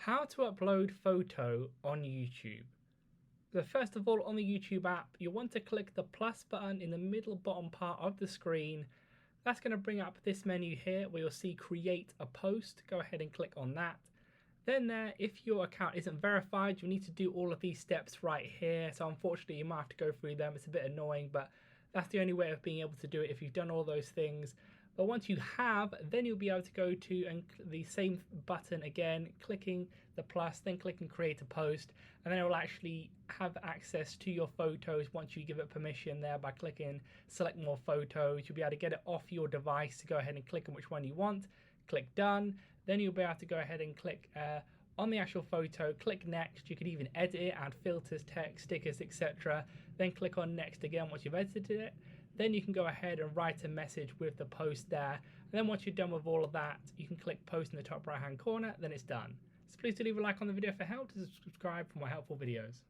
How to upload photo on YouTube. So first of all, on the YouTube app, you want to click the plus button in the middle bottom part of the screen. That's going to bring up this menu here where you'll see create a post. Go ahead and click on that. Then there, if your account isn't verified, you'll need to do all of these steps right here. So unfortunately, you might have to go through them. It's a bit annoying, but that's the only way of being able to do it if you've done all those things. But once you have, then you'll be able to go to the same button again, clicking the plus, then clicking create a post, and then it will actually have access to your photos once you give it permission there by clicking select more photos. You'll be able to get it off your device to go ahead and click on which one you want, click done. Then you'll be able to go ahead and click on the actual photo, click next. You could even edit it, add filters, text, stickers, etc. Then click on next again once you've edited it. Then you can go ahead and write a message with the post there. And then once you're done with all of that, you can click post in the top right hand corner, then it's done. So please do leave a like on the video if it helped, and subscribe for more helpful videos.